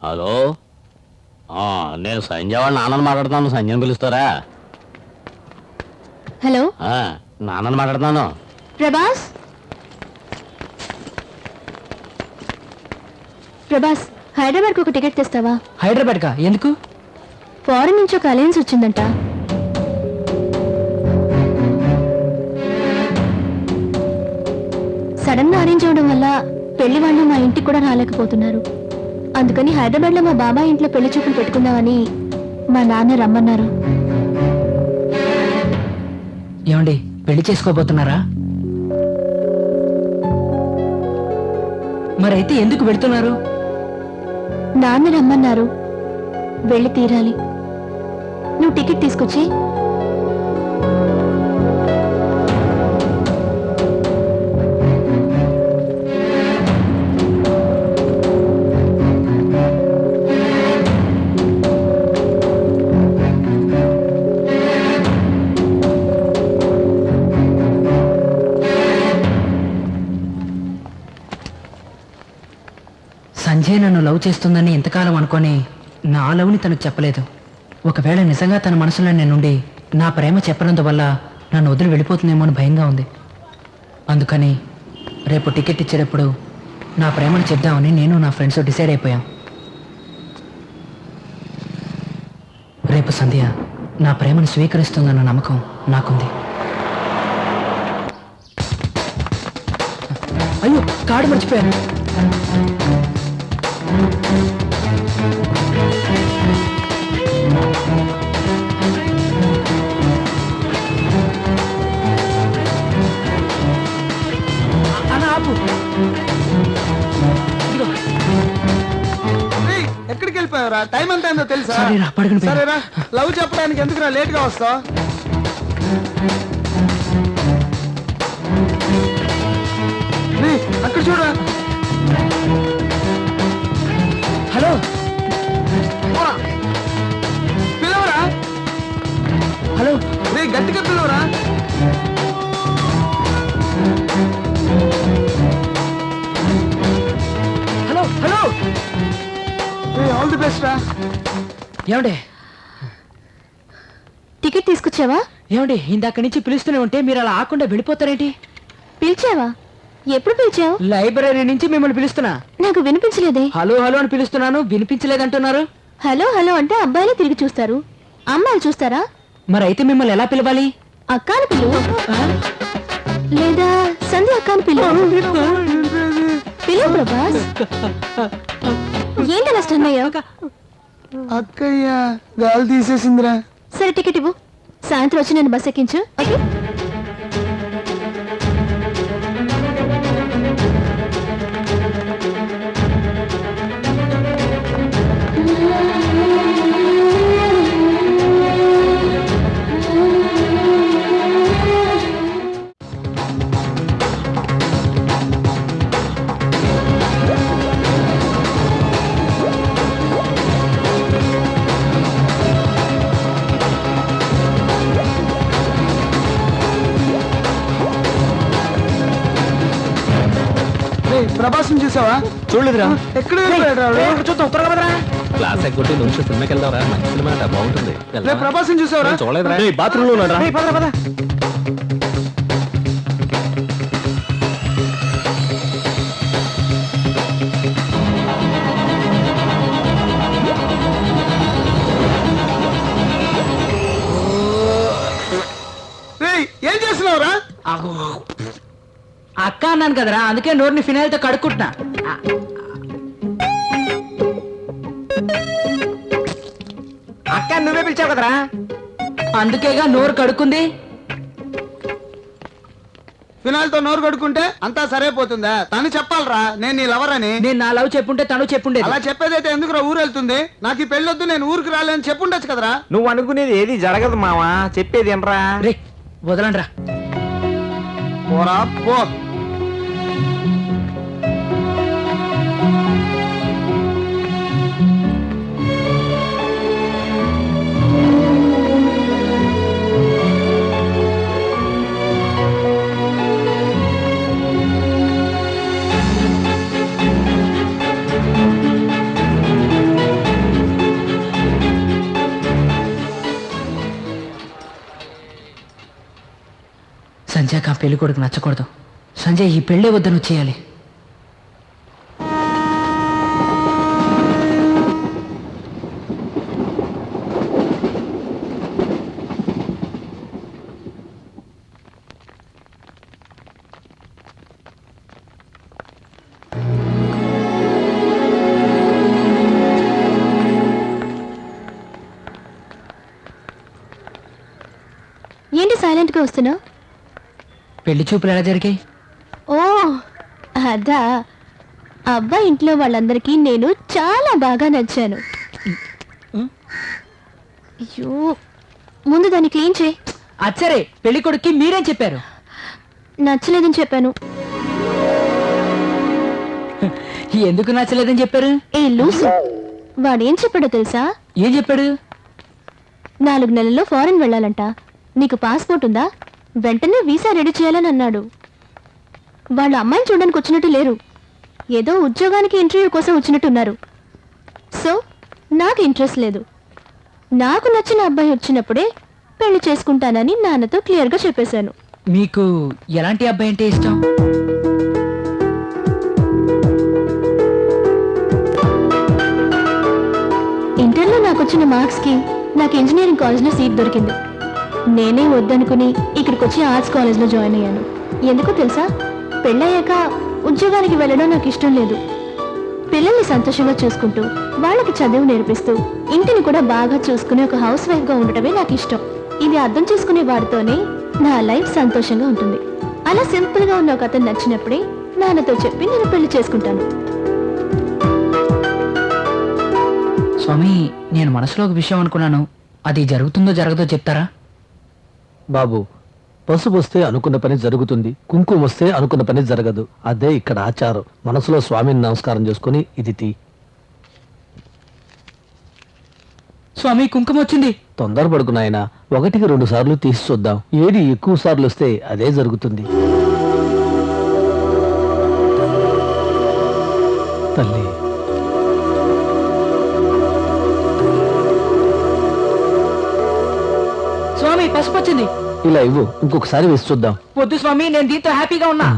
Hello, నేను సంజయ్ వాళ్ళ నాన్నని మాట్లాడుతున్నాను. సంజయ్ని పిలుస్తారా? హలో, నాన్నని మాట్లాడుతున్నాను. ప్రభాస్. ప్రభాస్, హైదరాబాద్కి ఒక టికెట్ తెస్తావా? హైదరాబాద్కా? ఎందుకు? ఫారెన్ నుంచి ఒక అలయన్స్ వచ్చిందంట. సడన్ గా అరేంజ్ అవడం వల్ల పెళ్లి వాళ్ళు మా ఇంటికి కూడా రాలేకపోతున్నారు. అందుకని హైదరాబాద్లో మా బాబాయ్ ఇంట్లో పెళ్లి చూపులు పెట్టుకుందామని మా నాన్న రమ్మన్నారు. ఏమండి, పెళ్లి చేసుకోబోతున్నారా? మరైతే ఎందుకు వెళ్తున్నారు? నాన్న రమ్మన్నారు, వెళ్ళి తీరాలి. నువ్వు టికెట్ తీసుకొచ్చి. సంజయ్ నన్ను లవ్ చేస్తుందని ఎంతకాలం అనుకొని నా లవ్ని తనకు చెప్పలేదు. ఒకవేళ నిజంగా తన మనసులో నేనుండి నా ప్రేమ చెప్పనందువల్ల నన్ను వదిలి వెళ్ళిపోతుందేమో అని భయంగా ఉంది. అందుకని రేపు టికెట్ ఇచ్చేటప్పుడు నా ప్రేమను చెప్దామని నేను నా ఫ్రెండ్స్ డిసైడ్ అయిపోయాం. రేపు సంధ్య నా ప్రేమను స్వీకరిస్తుందన్న నమ్మకం నాకుంది. అయ్యో, కార్డు మర్చిపోయాను. ఎక్కడికి వెళ్ళిపోయావురా? టైం ఎంత అయిందో తెలుసా? సరేరా, లవ్ చెప్పడానికి ఎందుకురా లేట్ గా వస్తావు? అక్కడ చూడరా. హలో, పిలవరా. హలో, రే గట్టిగా పిలవరా. Hello, hello. All the best రా. ఏమండి, టికెట్ తీసుకొచ్చావా? ఏమండి, ఇందాక నుంచి పిలుస్తూనే ఉంటే మీరు అలా ఆకుండా వెళ్ళిపోతారేంటి? పిలిచావా? ఎప్పుడు పిలిచావు? లైబ్రరీ నుంచి మిమ్మల్ని పిలుస్తున్నా. నాకు వినిపించలేదే. హలో హలో అని పిలుస్తున్నాను, వినిపించలేదంటున్నారు. హలో హలో అంటే అబ్బాయిలే తిరిగి చూస్తారు, అమ్మాయిలు చూస్తారా? మరి అయితే మిమ్మల్ని ఎలా పిలవాలి? అక్కాని పిలువు, లేదా సంధ్య అక్కాని పిలువు. పిలువు ప్రభాస్. ఏంటి అలా స్టన్ అయ్యావు? అక్కయ్య గాలి తీసేసిందిరా. సరే టికెట్ ఇవ్వు, సాయంత్రం వచ్చి నేను బస్ ఎక్కించు. ఓకే? ప్రభాస్ చూసావా? చూడలేదురా. ఎక్కడ చూద్దాం, త్వరగా పదరా. క్లాస్ ఎక్కొట్టి నుంచి సినిమాకి వెళ్దావరా? మంచి సినిమా అంట, బాగుంటుంది. ప్రభాస్ చూసావరా? చూడలేదురా. బాత్రూమ్ లో ఉన్నాడా? పదరా, పద. ఏం చేస్తున్నావురా? అక్క అన్నాను కదరా, అందుకే నోరుని ఫినాయిల్ తో కడుక్కుంటున్నా. అక్క నువ్వే పిలిచావు కదరా, అందుకేగా నోరు కడుక్కుంది. ఫినాయిల్ తో నోరు కడుక్కుంటే అంతా సరైపోతుందా? తను చెప్పాలరా నేను నీ లవర్ అని. నేను నా లవ్ చెప్పుంటే తను చెప్పుండే. అలా చెప్పేదైతే ఎందుకురా ఊరు వెళ్తుంది? నాకు ఈ పెళ్ళొద్దు, నేను ఊరికి రాలేని చెప్పుండొచ్చు కదరా. నువ్వు అనుకునేది ఏది జరగదు మావా, చెప్పేది ఎనరా. రే వదలండి రా. పోరా పో. సంజయ్కి ఆ పెళ్లి కొడుకు నచ్చకూడదు. సంజయ్ ఈ పెళ్ళే వద్దని వచ్చేయాలి. ఏంటి సైలెంట్ గా వస్తున్నావు? పెళ్లి చూపులు ఎలా జరిగాయి? ఓ అదా, అబ్బాయి ఇంట్లో వాళ్ళందరికీ నేను చాలా బాగా నచ్చాను. అయ్యో, ముందు దాన్ని క్లీన్ చేయి. అచ్చరే, పెళ్లి కొడుక్కి మీరేం చెప్పారు? నచ్చలేదని చెప్పాను. ఎందుకు నచ్చలేదని చెప్పారు? ఏ లూసు, వాడేం చెప్పాడో తెలుసా? ఏం చెప్పాడు? 4 నెలల్లో ఫారెన్ వెళ్ళాలంట. నీకు పాస్పోర్ట్ ఉందా? వెంటనే వీసా రెడీ చేయాలని అన్నాడు. వాళ్ళ అమ్మాయిని చూడడానికి వచ్చినట్టు లేరు, ఏదో ఉద్యోగానికి ఇంటర్వ్యూ కోసం వచ్చినట్టున్నారు. సో నాకు ఇంట్రెస్ట్ లేదు. నాకు నచ్చిన అబ్బాయి వచ్చినప్పుడే పెళ్లి చేసుకుంటానని నాన్నతో క్లియర్గా చెప్పేశాను. మీకు ఎలాంటి అబ్బాయి అంటే ఇష్టం? ఇంటర్లో నాకు వచ్చిన మార్క్స్కి నాకు ఇంజనీరింగ్ కాలేజ్లో సీట్ దొరికింది. నేనే వద్దనుకుని ఇక్కడికి వచ్చి ఆర్ట్స్ కాలేజ్లో జాయిన్ అయ్యాను. ఎందుకో తెలుసా? పెళ్ళయ్యాక ఉద్యోగానికి వెళ్ళడం నాకు ఇష్టం లేదు. పిల్లల్ని సంతోషంగా చూసుకుంటూ వాళ్ళకి చదువు నేర్పిస్తూ ఇంటిని కూడా బాగా చూసుకుని ఒక హౌస్ వైఫ్గా ఉండటమే నాకు ఇష్టం. ఇది అర్థం చేసుకునే వాడితోనే నా లైఫ్ సంతోషంగా ఉంటుంది. అలా సింపుల్గా ఉన్న ఒక అతను నచ్చినప్పుడే నాన్నతో చెప్పి నేను పెళ్లి చేసుకుంటాను. స్వామి, నేను మనసులో ఒక విషయం అనుకున్నాను. అది జరుగుతుందో జరగదో చెప్తారా? బాబు, పసుపు వస్తే అనుకున్న పని జరుగుతుంది, కుంకుమ వస్తే అనుకున్న పని జరగదు. అదే ఇక్కడ ఆచారం. మనసులో స్వామిని నమస్కారం చేసుకుని ఇది తీ. స్వామి, కుంకుమ వచ్చింది. తొందరపడుకున్నాయన, 1-2 సార్లు తీసి చూద్దాం. ఏది ఎక్కువ సార్లు వస్తే అదే జరుగుతుంది. తల్లి, స్వామి, పసుపు వచ్చింది. ఇలా ఇవ్వు, ఇంకొకసారి వేసి చూద్దాం. వద్దు స్వామి, నేను దీంతో హ్యాపీగా ఉన్నా.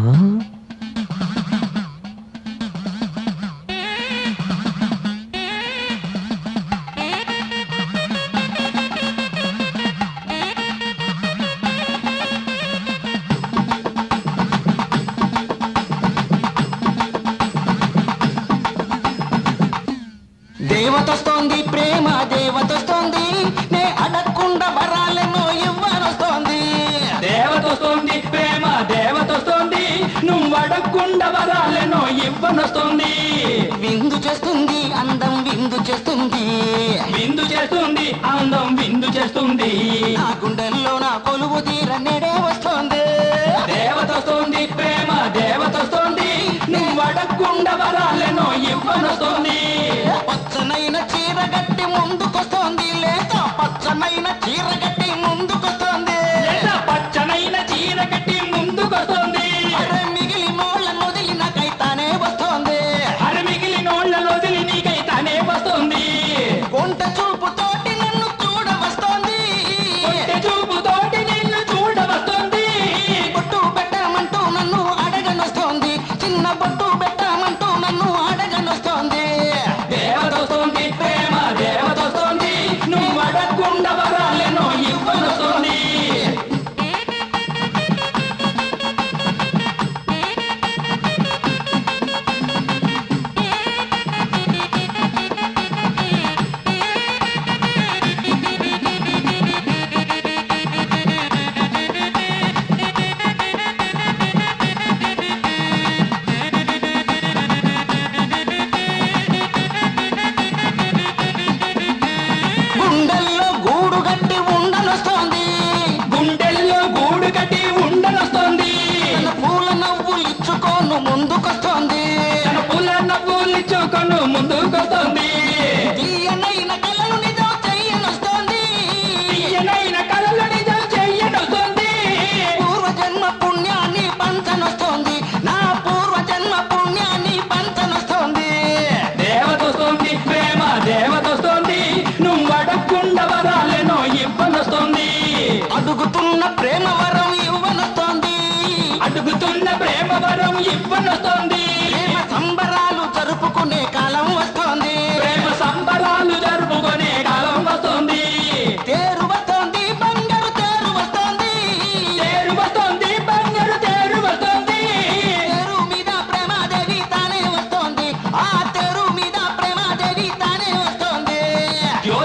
దేవతొస్తోంది, ప్రేమ దేవతొస్తోంది, నే అడగకుండా వరాలను ఇవ్వనొస్తోంది. దేవతొస్తోంది, ప్రేమ దేవతొస్తోంది, నువ్వు అడగకుండా వరాలను ఇవ్వనొస్తోంది. విందు చేస్తుంది, అందం విందు చేస్తుంది, విందు చేస్తుంది, అందం విందు చేస్తుంది. నా గుండెల్లో నా కొలువు తీర నేడే వస్తోంది. దేవతొస్తోంది, ప్రేమ దేవతొస్తోంది, నువ్వు అడగకుండా వరాలను ఇవ్వనొస్తోంది. పచ్చనైన చీర గట్టి ముందుకొస్తోంది, లేక పచ్చనైన చీర గట్టి ముందుకొస్తోంది. లేదా పచ్చనైన చీర కట్టి ముందుకొస్తోంది. అరే మిగిలి నోళ్ళ నొదిలి నాకైతానే వస్తోంది. అరే మిగిలినోళ్ళ వదిలి నీకైతానే వస్తుంది. కొంట చూపుతోటి నన్ను చూడ వస్తోంది. కొట్టె చూపుతోటి నిన్ను చూడవస్తుంది. బొట్టు పెట్టమంటూ నన్ను అడగనొస్తోంది, చిన్న బొట్టు పెట్టమంటూ నన్ను అడగనొస్తోంది. దేవతొస్తోంది, ప్రేమ దేవతొస్తోంది, నువ్వు అడగకుండా వరాలను ఇవ్వనొస్తుంది. గుండెల్లో గూడు గట్టి ఉండనొస్తోంది, గుండెల్లో గూడు కట్టి ఉండనొస్తుంది. తన పూల నవ్వులిచ్చుకోను ముందుకొస్తోంది. తన పుల్ల నవ్వులిచ్చుకొని ముందుకొస్తుంది. తీయనైన కలలు నిజం చెయ్యనొస్తోంది. తీయనైన కలలు నిజం చెయ్యనొస్తుంది. పూర్వజన్మ పుణ్యాన్ని పంచనొస్తోంది, నా పూర్వజన్మ పుణ్యాన్ని పంచనొస్తోంది. దేవతొస్తోంది, ప్రేమ దేవతొస్తోంది, నువ్వు అడగకుండా వరాలను ఇవ్వనొస్తుంది.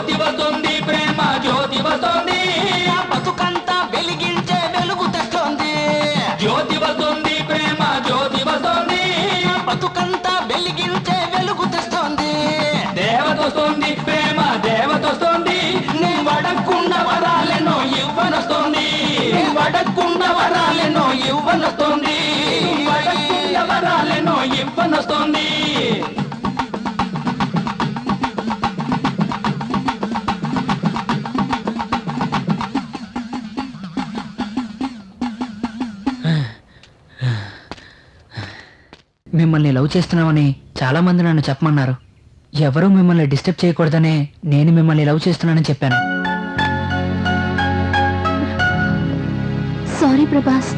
జ్యోతి వస్తుంది ప్రేమ జ్యోతి వస్తుంది బతుకంతా వెలిగించే వెలుగు తెస్తోంది. జ్యోతి వస్తుంది ప్రేమ జ్యోతి వస్తుంది బతుకంతా వెలిగించే వెలుగు తెస్తోంది. దేవత వస్తుంది ప్రేమ దేవత వస్తుంది నేను వడకుండా వరాలెన్నో ఇవ్వనొస్తుంది వడకుండా వరాలెన్నో ఇవ్వనొస్తుంది వడకుండా వరాలెన్నో ఇవ్వనొస్తుంది. మిమ్మల్ని లవ్ చేస్తున్నామని చాలా మంది నన్ను చెప్పమన్నారు. ఎవరూ మిమ్మల్ని డిస్టర్బ్ చేయకూడదనే నేను మిమ్మల్ని లవ్ చేస్తున్నానని చెప్పాను. సారీ ప్రభాస్.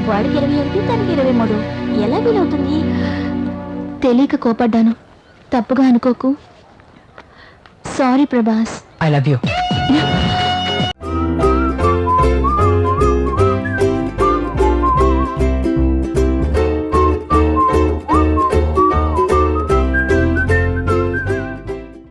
వాడికి 21 తనకి 23 ఎలా వీలవుతుంది? తెలియక కోపడ్డాను, తప్పుగా అనుకోకు. Sorry Prabhas. I love you.